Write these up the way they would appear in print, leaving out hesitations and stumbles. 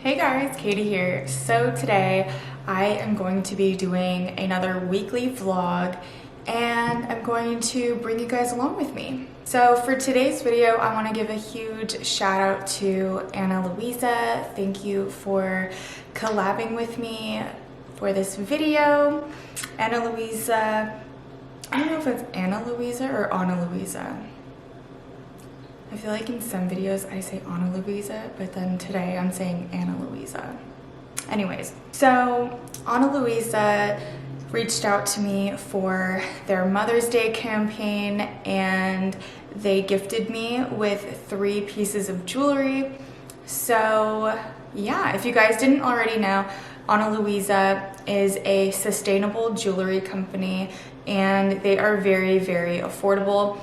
Hey guys, Katie here. So today I am going to be doing another weekly vlog and I'm going to bring you guys along with me. So for today's video, I want to give a huge shout out to LUISA. Thank you for collabing with me for this video. LUISA, I don't know if it's LUISA or LUISA. I feel like in some videos I say LUISA, but then today I'm saying LUISA. Anyways, so LUISA reached out to me for their Mother's Day campaign and they gifted me with 3 pieces of jewelry. So yeah, if you guys didn't already know, LUISA is a sustainable jewelry company and they are very, very affordable.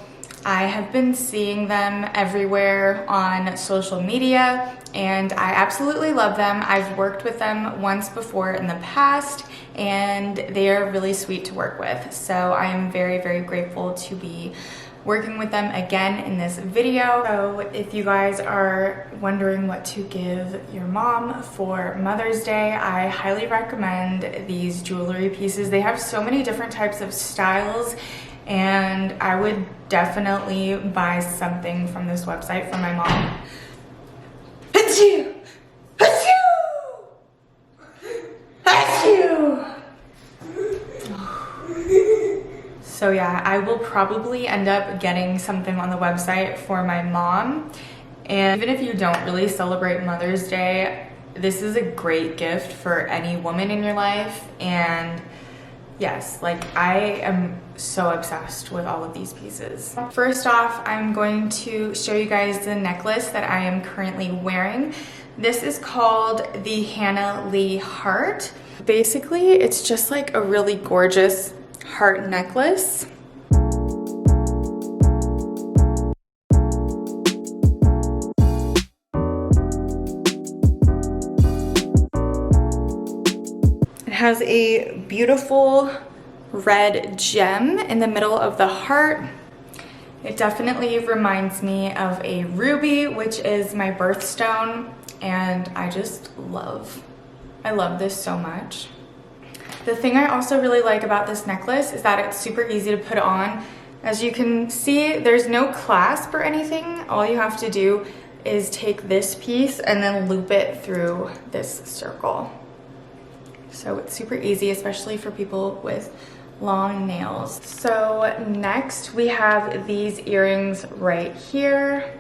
I have been seeing them everywhere on social media and I absolutely love them. I've worked with them once before in the past and they are really sweet to work with. So I am very, very grateful to be working with them again in this video. So if you guys are wondering what to give your mom for Mother's Day, I highly recommend these jewelry pieces. They have so many different types of styles and I would definitely buy something from this website for my mom. Achoo! Achoo! Achoo! So yeah, I will probably end up getting something on the website for my mom. And even if you don't really celebrate Mother's Day, this is a great gift for any woman in your life. And yes, like I am so obsessed with all of these pieces. First off, I'm going to show you guys the necklace that I am currently wearing. This is called the HANA heart. Basically, it's just like a really gorgeous heart necklace. It has a beautiful red gem in the middle of the heart. It definitely reminds me of a ruby, which is my birthstone, and I love this so much. The thing I also really like about this necklace is that it's super easy to put on. As you can see, there's no clasp or anything. All you have to do is take this piece and then loop it through this circle. So it's super easy, especially for people with long nails. So next we have these earrings right here.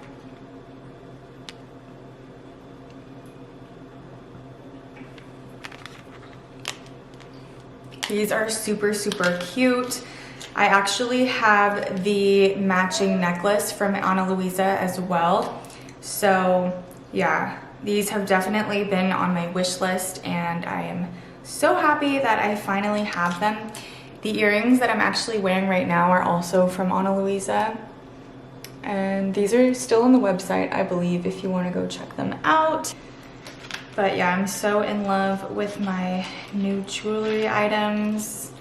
These are super, super cute. I actually have the matching necklace from LUISA as well. So yeah, these have definitely been on my wish list and I am so happy that I finally have them. The earrings that I'm actually wearing right now are also from LUISA. And these are still on the website, I believe, if you want to go check them out. But yeah, I'm so in love with my new jewelry items.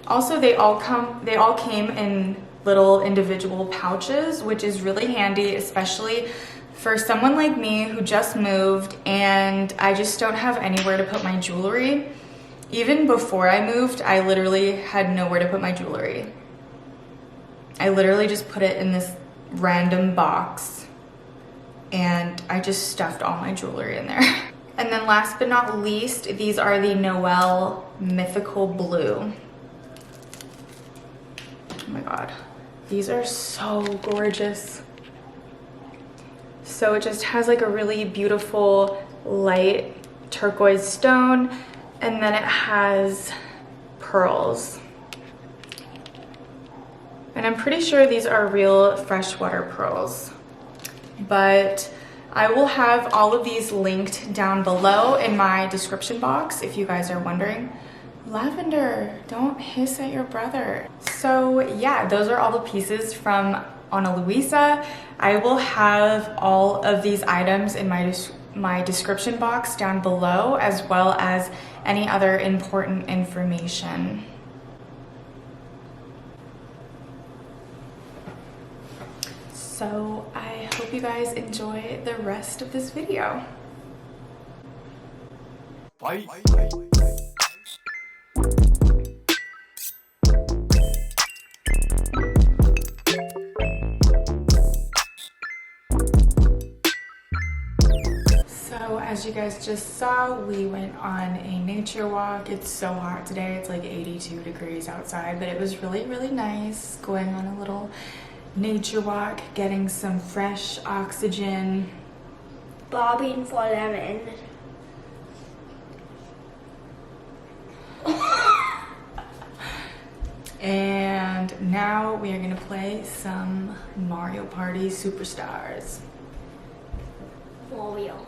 Also, they all came in little individual pouches, which is really handy, especially for someone like me who just moved and I just don't have anywhere to put my jewelry. Even before I moved, I literally had nowhere to put my jewelry. I literally just put it in this random box and I just stuffed all my jewelry in there. And then last but not least, these are the NOELLE Mythical Blue. Oh my God, these are so gorgeous. So it just has like a really beautiful light turquoise stone and then it has pearls. And I'm pretty sure these are real freshwater pearls. But I will have all of these linked down below in my description box if you guys are wondering. Lavender, don't hiss at your brother. So yeah, those are all the pieces from LUISA. I will have all of these items in my description box down below, as well as any other important information. So I hope you guys enjoy the rest of this video. Bye. So as you guys just saw, we went on a nature walk. It's so hot today. It's like 82 degrees outside, but it was really, really nice going on a little nature walk, getting some fresh oxygen. Bobbing for lemon. And now we are gonna play some Mario Party Superstars. For real.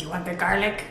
You want the garlic?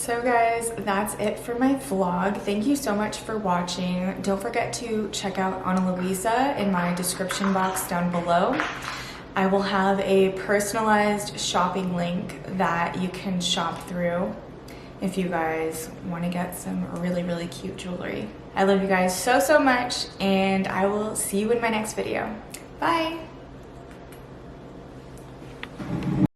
So guys, that's it for my vlog. Thank you so much for watching. Don't forget to check out LUISA in my description box down below. I will have a personalized shopping link that you can shop through if you guys want to get some really, really cute jewelry. I love you guys so, so much, and I will see you in my next video. Bye!